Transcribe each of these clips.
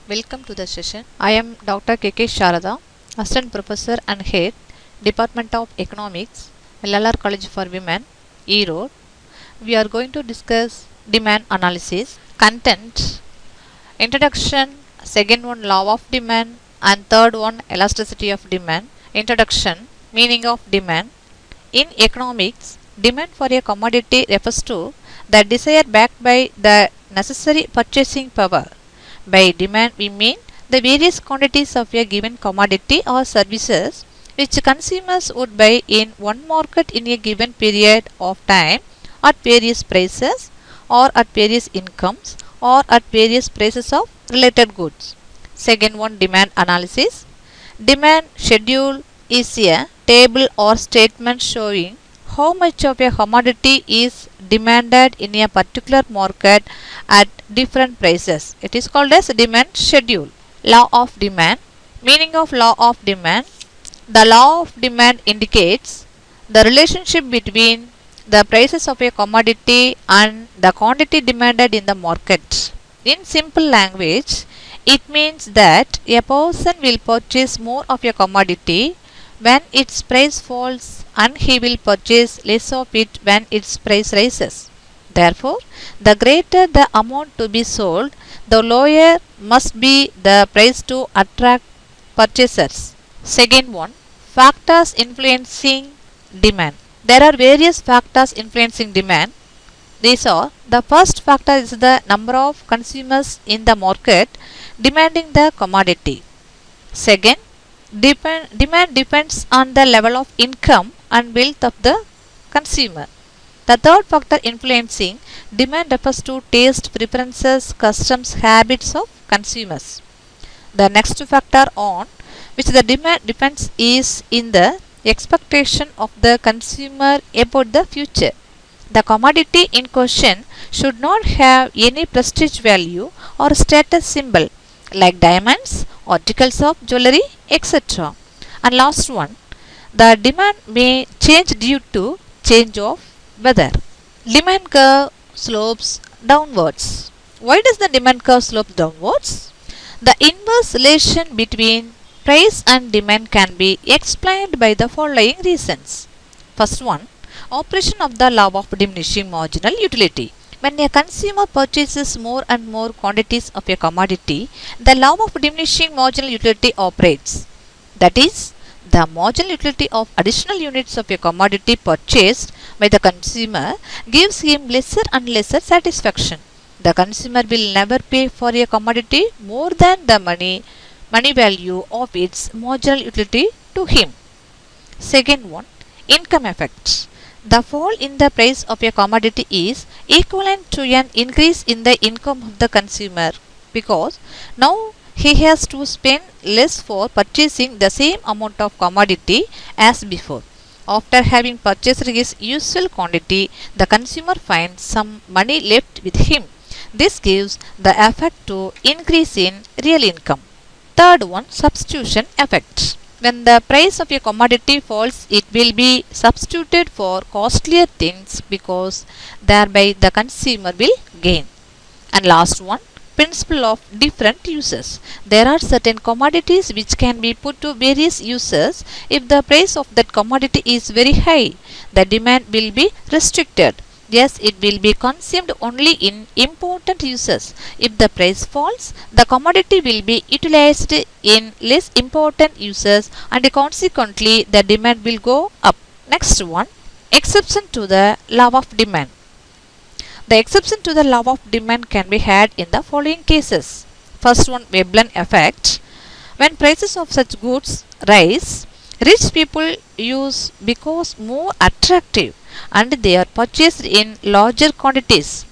Welcome to the session. I am Dr. K.K. Sharada, Assistant Professor and Head, Department of Economics, LLR College for Women, E-Road. We are going to discuss demand analysis, content, introduction, second one law of demand, and third one elasticity of demand. Introduction, meaning of demand. In economics, demand for a commodity refers to the desire backed by the necessary purchasing power. By demand, we mean the various quantities of a given commodity or services which consumers would buy in one market in a given period of time at various prices or at various incomes or at various prices of related goods. Second one, demand analysis. Demand schedule is a table or statement showing how much of a commodity is demanded in a particular market at different prices. It is called as demand schedule. Law of demand. Meaning of law of demand. The law of demand indicates the relationship between the prices of a commodity and the quantity demanded in the market. In simple language, it means that a person will purchase more of a commodity when its price falls and he will purchase less of it when its price rises. Therefore, the greater the amount to be sold, the lower must be the price to attract purchasers. Second one, factors influencing demand. There are various factors influencing demand. These are: the first factor is the number of consumers in the market demanding the commodity. Second, demand depends on the level of income and wealth of the consumer. The third factor influencing demand refers to taste, preferences, customs, habits of consumers. The next factor on which the demand depends is in the expectation of the consumer about the future. The commodity in question should not have any prestige value or status symbol like diamonds, articles of jewelry, etc. And last one, the demand may change due to change of weather. Demand curve slopes downwards. Why does the demand curve slope downwards? The inverse relation between price and demand can be explained by the following reasons. First one, operation of the law of diminishing marginal utility. When a consumer purchases more and more quantities of a commodity, the law of diminishing marginal utility operates. That is, the marginal utility of additional units of a commodity purchased by the consumer gives him lesser and lesser satisfaction. The consumer will never pay for a commodity more than the money value of its marginal utility to him. Second one, income effect. The fall in the price of a commodity is equivalent to an increase in the income of the consumer because now he has to spend less for purchasing the same amount of commodity as before. After having purchased his usual quantity, the consumer finds some money left with him. This gives the effect to increase in real income. Third one, substitution effect. When the price of a commodity falls, it will be substituted for costlier things because thereby the consumer will gain. And last one, principle of different uses. There are certain commodities which can be put to various uses. If the price of that commodity is very high, the demand will be restricted. Yes, it will be consumed only in important uses. If the price falls, the commodity will be utilized in less important uses and consequently the demand will go up. Next one, exception to the law of demand. The exception to the law of demand can be had in the following cases. First one, Veblen effect. When prices of such goods rise, rich people use because more attractive and they are purchased in larger quantities.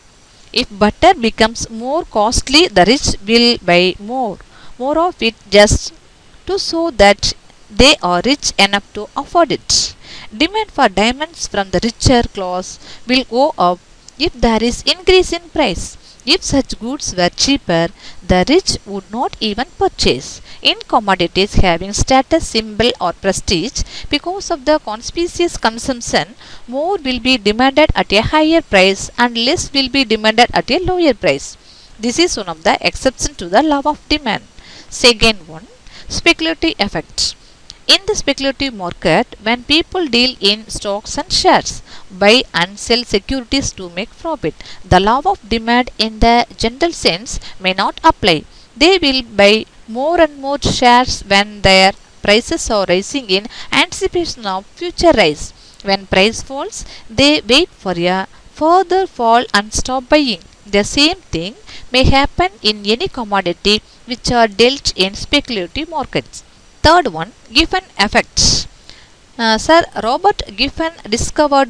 If butter becomes more costly, the rich will buy more of it just to show that they are rich enough to afford it. Demand for diamonds from the richer class will go up if there is increase in price. If such goods were cheaper, the rich would not even purchase. In commodities having status symbol or prestige, because of the conspicuous consumption, more will be demanded at a higher price and less will be demanded at a lower price. This is one of the exceptions to the law of demand. Second one, speculative effect. In the speculative market, when people deal in stocks and shares, buy and sell securities to make profit, the law of demand in the general sense may not apply. They will buy more and more shares when their prices are rising in anticipation of future rise. When price falls, they wait for a further fall and stop buying. The same thing may happen in any commodity which are dealt in speculative markets. Third one, Giffen effects. Sir Robert Giffen discovered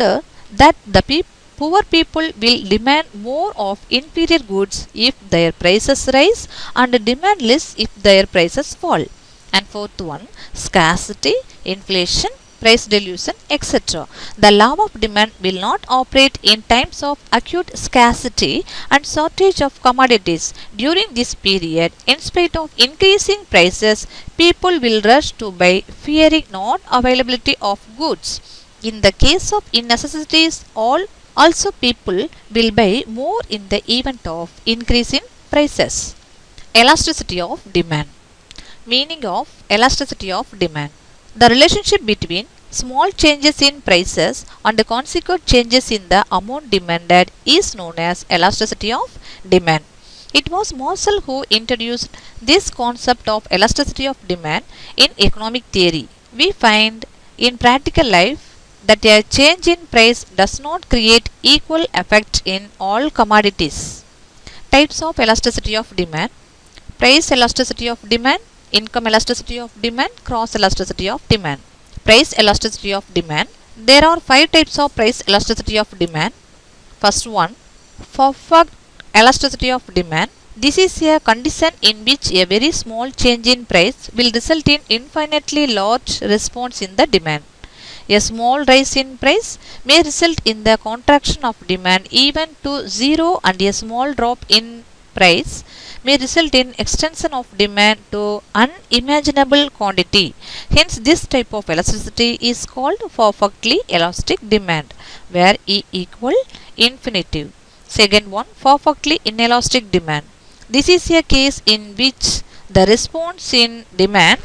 that the poor people will demand more of inferior goods if their prices rise and demand less if their prices fall. And fourth one, scarcity, inflation, price dilution, etc. The law of demand will not operate in times of acute scarcity and shortage of commodities. During this period, in spite of increasing prices, people will rush to buy, fearing non availability of goods. In the case of necessities, also people will buy more in the event of increase in prices. Elasticity of demand. Meaning of elasticity of demand. The relationship between small changes in prices and the consequent changes in the amount demanded is known as elasticity of demand. It was Marshall who introduced this concept of elasticity of demand in economic theory. We find in practical life that a change in price does not create equal effect in all commodities. Types of elasticity of demand: price elasticity of demand, income elasticity of demand, cross elasticity of demand. Price elasticity of demand. There are 5 types of price elasticity of demand. First one, Fofford elasticity of demand. This is a condition in which a very small change in price will result in infinitely large response in the demand. A small rise in price may result in the contraction of demand even to zero, and a small drop in price may result in extension of demand to unimaginable quantity. Hence, this type of elasticity is called perfectly elastic demand, where E equal infinitive. Second one, perfectly inelastic demand. This is a case in which the response in demand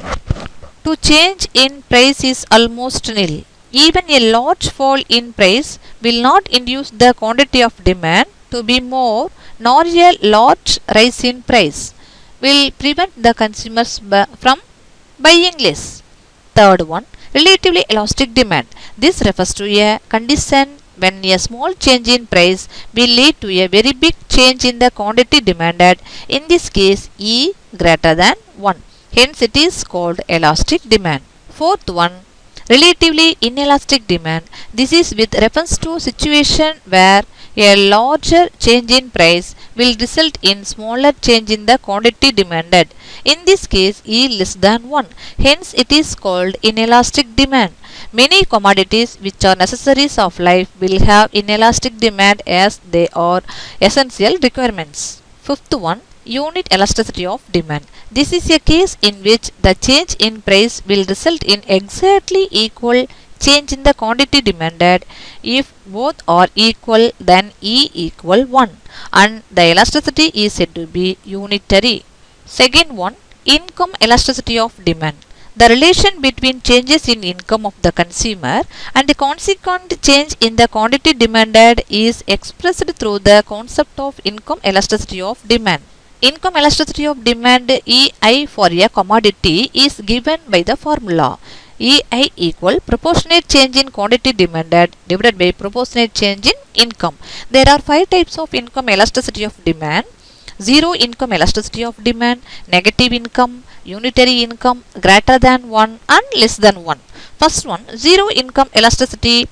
to change in price is almost nil. Even a large fall in price will not induce the quantity of demand to be more, nor a large rise in price will prevent the consumers from buying less. Third one, relatively elastic demand. This refers to a condition when a small change in price will lead to a very big change in the quantity demanded, in this case E greater than 1. Hence it is called elastic demand. Fourth one, relatively inelastic demand. This is with reference to situation where a larger change in price will result in smaller change in the quantity demanded. In this case, E less than 1. Hence, it is called inelastic demand. Many commodities which are necessaries of life will have inelastic demand as they are essential requirements. Fifth one, unit elasticity of demand. This is a case in which the change in price will result in exactly equal change in the quantity demanded. If both are equal, then E equal 1, and the elasticity is said to be unitary. Second one, income elasticity of demand. The relation between changes in income of the consumer and the consequent change in the quantity demanded is expressed through the concept of income elasticity of demand. Income elasticity of demand EI for a commodity is given by the formula EI equal proportionate change in quantity demanded divided by proportionate change in income. There are 5 types of income elasticity of demand: zero income elasticity of demand, negative income, unitary income, greater than 1 and less than 1. First one, zero income elasticity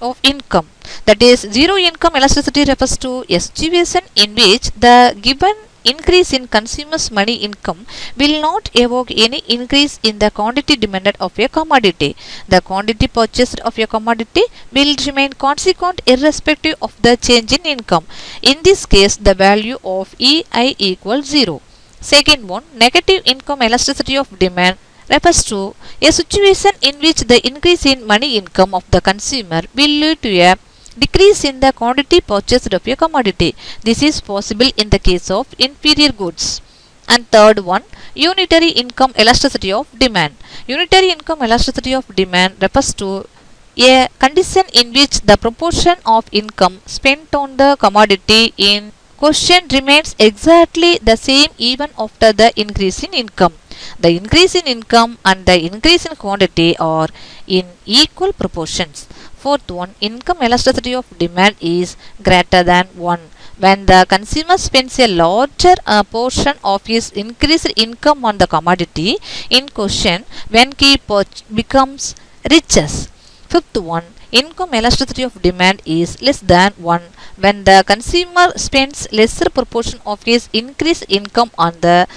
of income. That is, zero income elasticity refers to a situation in which the given increase in consumers' money income will not evoke any increase in the quantity demanded of a commodity. The quantity purchased of a commodity will remain constant irrespective of the change in income. In this case, the value of EI equals 0. Second one, negative income elasticity of demand refers to a situation in which the increase in money income of the consumer will lead to a decrease in the quantity purchased of a commodity. This is possible in the case of inferior goods. And third one, unitary income elasticity of demand. Unitary income elasticity of demand refers to a condition in which the proportion of income spent on the commodity in question remains exactly the same even after the increase in income. The increase in income and the increase in quantity are in equal proportions. Fourth one, income elasticity of demand is greater than 1 when the consumer spends a larger portion of his increased income on the commodity in question when he becomes riches. Fifth one, income elasticity of demand is less than 1 when the consumer spends lesser proportion of his increased income on the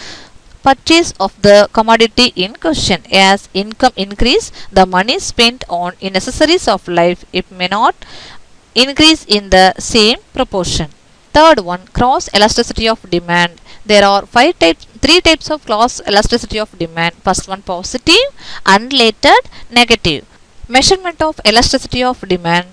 purchase of the commodity in question. As income increase, the money spent on necessaries of life it may not increase in the same proportion. Third one, cross elasticity of demand. There are three types of cross elasticity of demand. First one, positive, unrelated, negative. Measurement of elasticity of demand.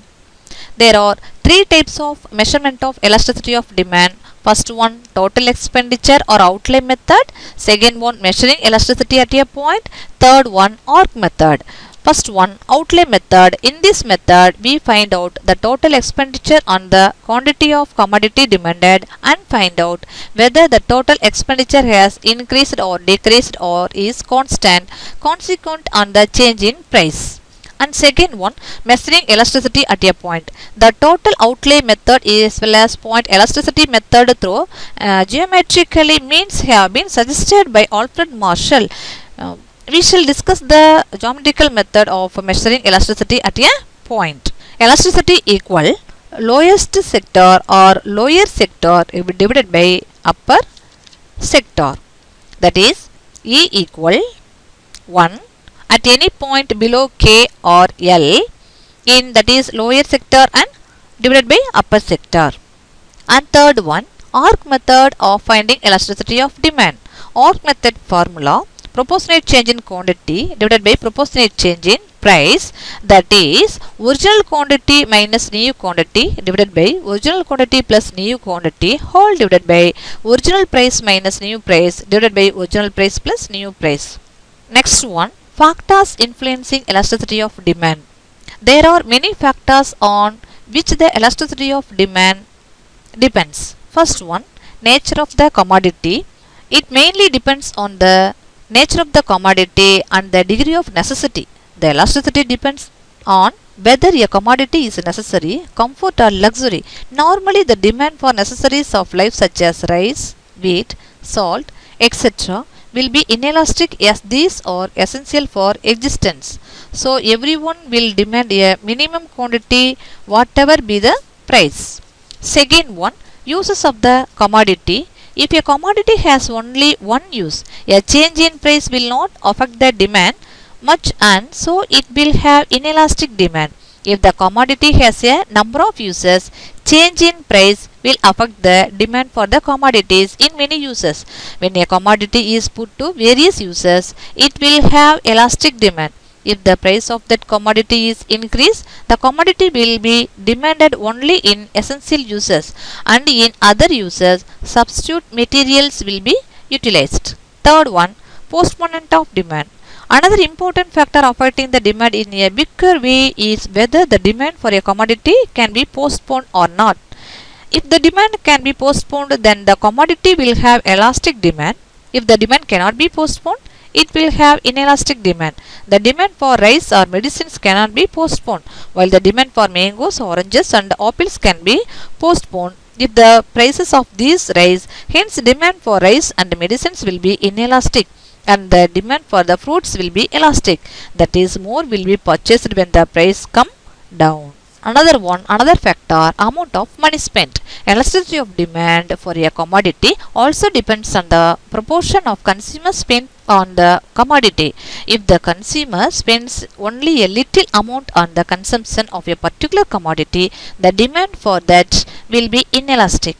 There are three types of measurement of elasticity of demand. First one, total expenditure or outlay method. Second one, measuring elasticity at a point. Third one, arc method. First one, outlay method. In this method, we find out the total expenditure on the quantity of commodity demanded and find out whether the total expenditure has increased or decreased or is constant consequent on the change in price. And second one, measuring elasticity at a point. The total outlay method as well as point elasticity method through geometrically means have been suggested by Alfred Marshall. We shall discuss the geometrical method of measuring elasticity at a point. Elasticity equal lowest sector or lower sector divided by upper sector. That is E equal 1 at any point below K or L in that is lower sector and divided by upper sector. And third one, arc method of finding elasticity of demand. Arc method formula, proportionate change in quantity divided by proportionate change in price, that is original quantity minus new quantity divided by original quantity plus new quantity whole divided by original price minus new price divided by original price plus new price. Next one, factors influencing elasticity of demand. There are many factors on which the elasticity of demand depends. First one, nature of the commodity. It mainly depends on the nature of the commodity and the degree of necessity. The elasticity depends on whether a commodity is necessary, comfort or luxury. Normally the demand for necessaries of life such as rice, wheat, salt, etc. will be inelastic as these are essential for existence. So everyone will demand a minimum quantity whatever be the price. Second one, uses of the commodity. If a commodity has only one use, a change in price will not affect the demand much and so it will have inelastic demand. If the commodity has a number of uses, change in price will affect the demand for the commodities in many uses. When a commodity is put to various uses, it will have elastic demand. If the price of that commodity is increased, the commodity will be demanded only in essential uses and in other uses, substitute materials will be utilized. Third one, postponement of demand. Another important factor affecting the demand in a bigger way is whether the demand for a commodity can be postponed or not. If the demand can be postponed, then the commodity will have elastic demand. If the demand cannot be postponed, it will have inelastic demand. The demand for rice or medicines cannot be postponed, while the demand for mangoes, oranges and apples can be postponed if the prices of these rise. Hence, demand for rice and medicines will be inelastic and the demand for the fruits will be elastic. That is, more will be purchased when the price come down. Another factor, amount of money spent. Elasticity of demand for a commodity also depends on the proportion of consumer spent on the commodity. If the consumer spends only a little amount on the consumption of a particular commodity, the demand for that will be inelastic.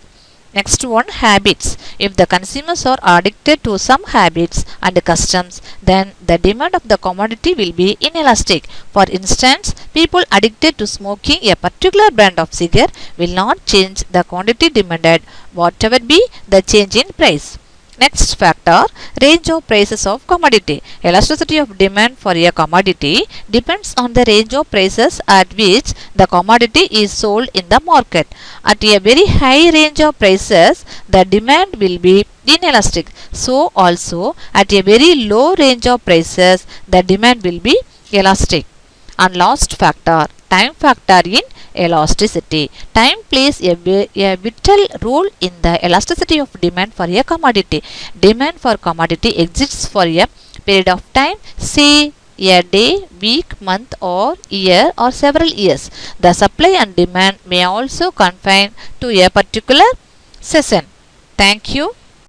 Next one, habits. If the consumers are addicted to some habits and customs, then the demand of the commodity will be inelastic. For instance, people addicted to smoking a particular brand of cigarette will not change the quantity demanded, whatever be the change in price. Next factor, range of prices of commodity. Elasticity of demand for a commodity depends on the range of prices at which the commodity is sold in the market. At a very high range of prices, the demand will be inelastic. So also at a very low range of prices, the demand will be elastic. And last factor, time factor in elasticity. Time plays a vital role in the elasticity of demand for a commodity. Demand for commodity exists for a period of time, say a day, week, month or year or several years. The supply and demand may also confine to a particular season. Thank you.